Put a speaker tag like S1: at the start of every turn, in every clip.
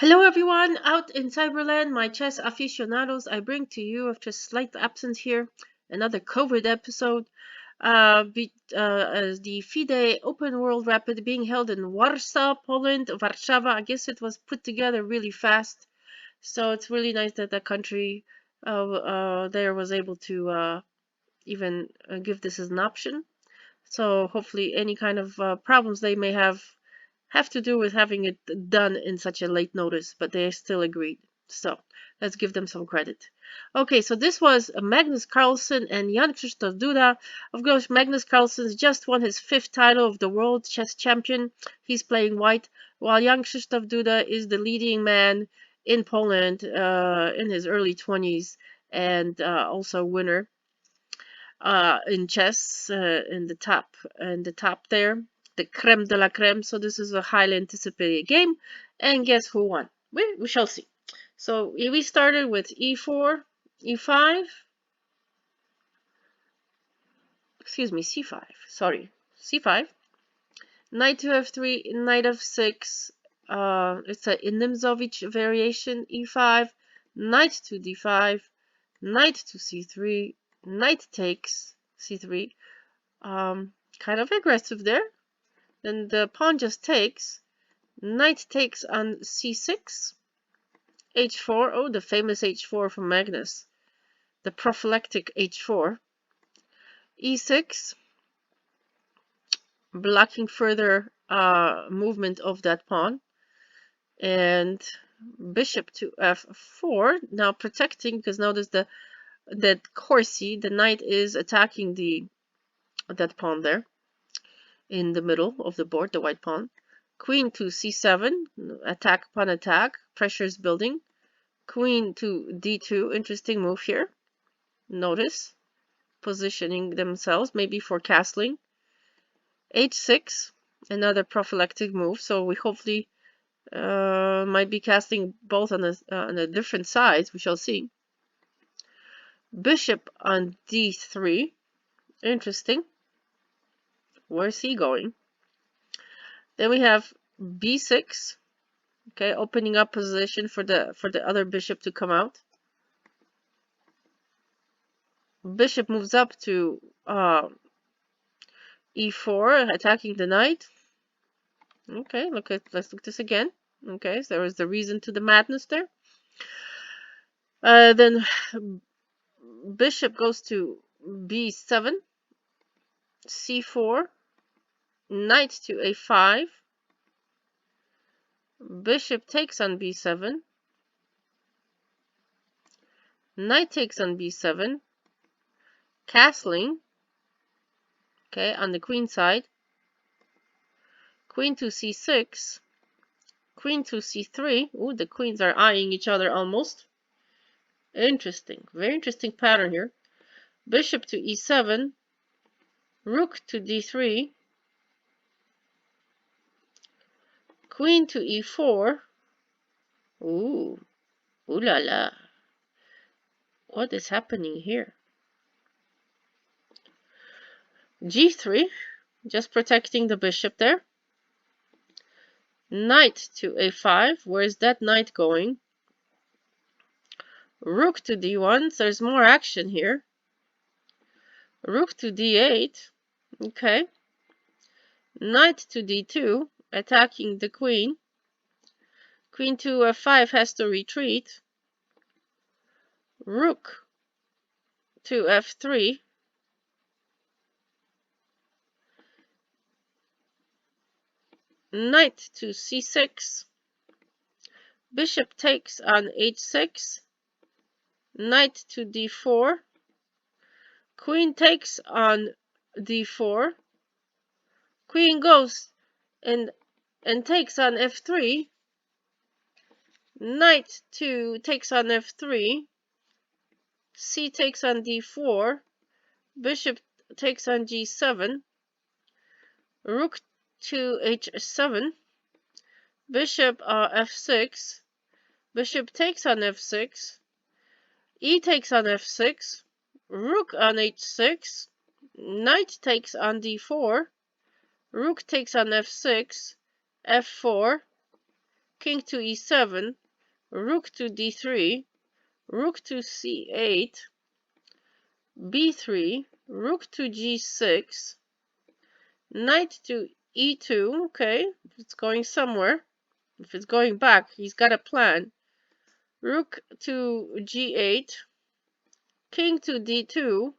S1: Hello everyone out in Cyberland, my chess aficionados. I bring to you, after slight absence here, another COVID episode. As the FIDE Open World Rapid being held in Warsaw, Poland, Warszawa. I guess it was put together really fast, so it's really nice that the country there was able to even give this as an option. So hopefully, any kind of problems they may have to do with having it done in such a late notice, but they still agreed. So let's give them some credit. Okay, so this was Magnus Carlsen and Jan Krzysztof Duda. Of course, Magnus Carlsen's just won his 5th title of the world chess champion. He's playing white, while Jan Krzysztof Duda is the leading man in Poland in his early 20s and also winner in chess in the top there, the creme de la creme. So this is a highly anticipated game, and guess who won? We shall see. So we started with e4, e5, excuse me, c5, sorry, c5, knight to f3, knight f6, it's a Nimzovich variation, e5, knight to d5, knight to c3, knight takes c3, kind of aggressive there. Then the pawn just takes, knight takes on c6, h4, oh, the famous h4 from Magnus, the prophylactic h4, e6, blocking further movement of that pawn, and bishop to f4, now protecting, because notice that Corsi, the knight is attacking that pawn there in the middle of the board, the white pawn. Queen to c7, attack upon attack, pressure is building. Queen to d2, interesting move here. Notice, positioning themselves, maybe for castling. h6, another prophylactic move, so we hopefully might be casting both on the different sides, we shall see. Bishop on d3, interesting. Where's he going? Then we have b6, okay, opening up position for the other bishop to come out. Bishop moves up to e4, attacking the knight. Okay, let's look this again. Okay, so there was the reason to the madness there. Then bishop goes to b7, c4, knight to a5, bishop takes on b7, knight takes on b7, castling, okay, on the queen side, queen to c6, queen to c3. Ooh, the queens are eyeing each other almost. Interesting, very interesting pattern here. Bishop to e7, rook to d3, queen to e4. Ooh, ooh la la. What is happening here? g3, just protecting the bishop there. Knight to a5. Where's that knight going? Rook to d1. So there's more action here. Rook to d8. Okay. Knight to d2, attacking the queen. Queen to f5 has to retreat. Rook to f3. Knight to c6. Bishop takes on h6. Knight to d4. Queen takes on d4. Queen goes and takes on f3. Knight takes on f3. C takes on d4. Bishop takes on g7. Rook to h7. Bishop f6. Bishop takes on f6. E takes on f6. Rook on h6. Knight takes on d4. Rook takes on f6. f4. king to e7, rook to d3, rook to c8, b3, rook to g6, knight to e2. Okay, it's going somewhere. If it's going back, he's got a plan. Rook to g8, king to d2.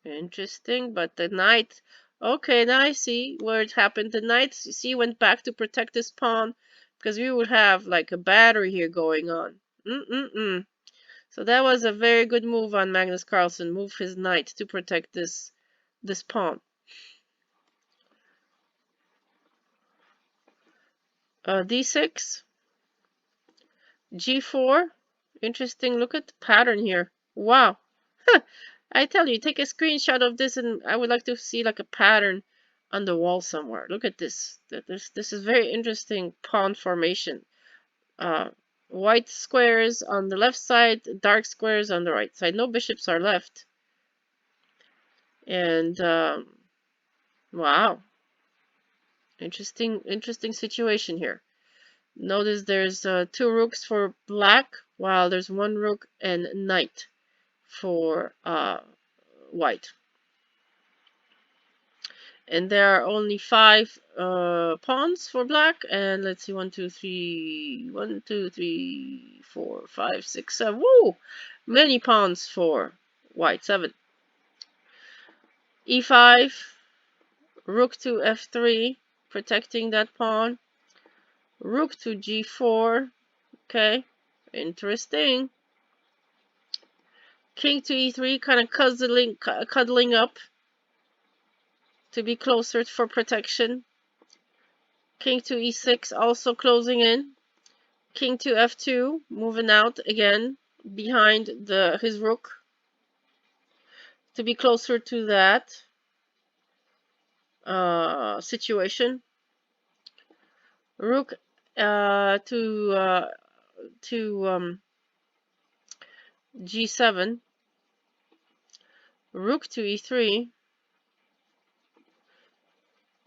S1: Interesting, but the knight... Okay, now I see where it happened. The knight, you see, went back to protect this pawn, because we would have like a battery here going on. So that was a very good move on Magnus Carlsen. Move his knight to protect this pawn. D6, G4. Interesting. Look at the pattern here. Wow. I tell you, take a screenshot of this, and I would like to see like a pattern on the wall somewhere. Look at this. This is very interesting pawn formation. White squares on the left side, dark squares on the right side. No bishops are left. And wow, interesting situation here. Notice there's 2 rooks for black, while there's 1 rook and knight for white. And there are only 5 pawns for black, and let's see, 1, 2, 3, 4, 5, 6, 7. Woo! Many pawns for white. 7. E5, rook to f3, protecting that pawn. Rook to g4. Okay, interesting. King to e3, kind of cuddling up to be closer for protection. King to e6, also closing in. King to f2, moving out again behind his rook to be closer to that situation. Rook to g7. Rook to e3.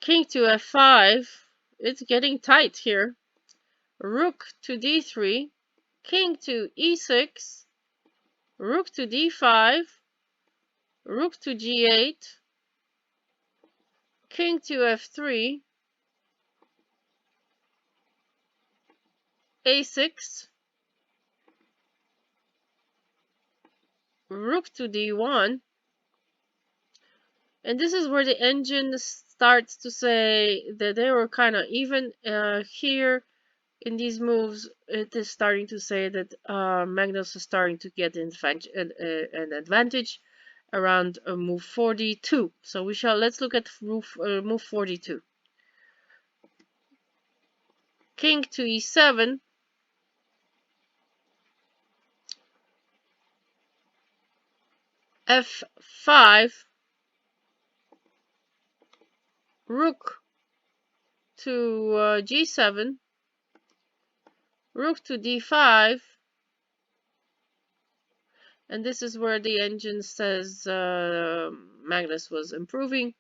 S1: King to f5. It's getting tight here. Rook to d3. King to e6. Rook to d5. Rook to g8. King to f3. a6. Rook to d1. And this is where the engine starts to say that they were kind of even. Here in these moves, it is starting to say that Magnus is starting to get an advantage around move 42. So let's look at move 42. King to e7. f5. Rook to g7. Rook to d5. And this is where the engine says Magnus was improving.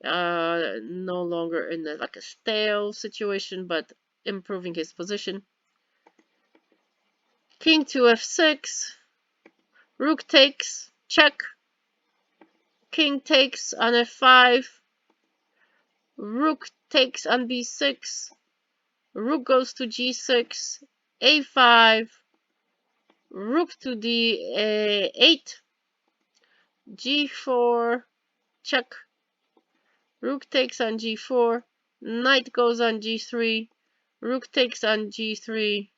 S1: No longer in like a stale situation, but improving his position. King to f6. Rook takes, check. King takes on f5. Rook takes on b6. Rook goes to g6. a5. Rook to d8. g4. Check. Rook takes on g4. Knight goes on g3. Rook takes on g3.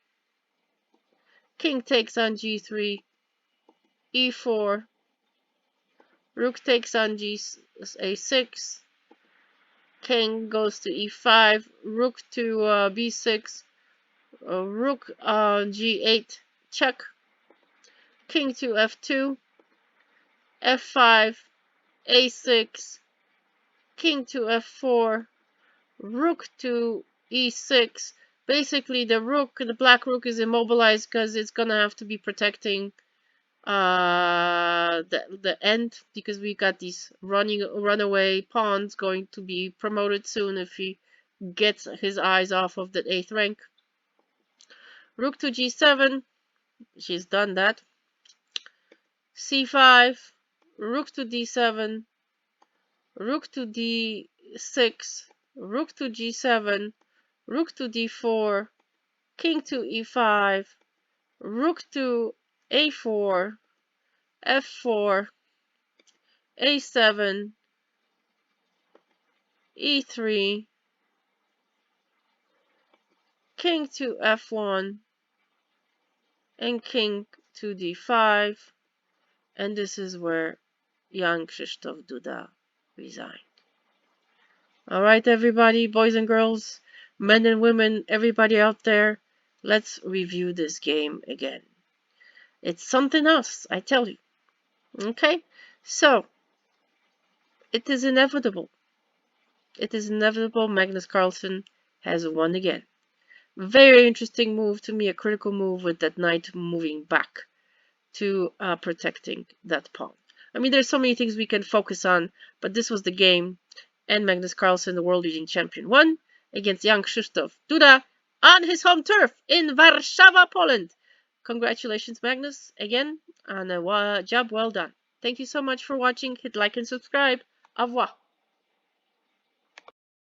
S1: King takes on g3. e4. Rook takes on a6. King goes to e5. Rook to b6. Rook on g8. Check. King to f2. f5. a6. King to f4. Rook to e6. Basically, the black rook is immobilized because it's gonna have to be protecting the end, because we got these runaway pawns going to be promoted soon if he gets his eyes off of the 8th rank. Rook to g7. She's done that. c5. Rook to d7. Rook to d6. Rook to g7. Rook to d4. King to e5. Rook to a4. f4. a7. e3. King to f1. And king to d5. And this is where young Krzysztof Duda resigned. All right, everybody, boys and girls, men and women, everybody out there, let's review this game again. It's something else, I tell you. Okay? So, it is inevitable. It is inevitable Magnus Carlsen has won again. Very interesting move to me, a critical move with that knight moving back to protecting that pawn. I mean, there's so many things we can focus on, but this was the game, and Magnus Carlsen, the world leading champion, won against young Krzysztof Duda on his home turf in Warsaw, Poland. Congratulations, Magnus, again, on a job well done. Thank you so much for watching. Hit like and subscribe. Au revoir.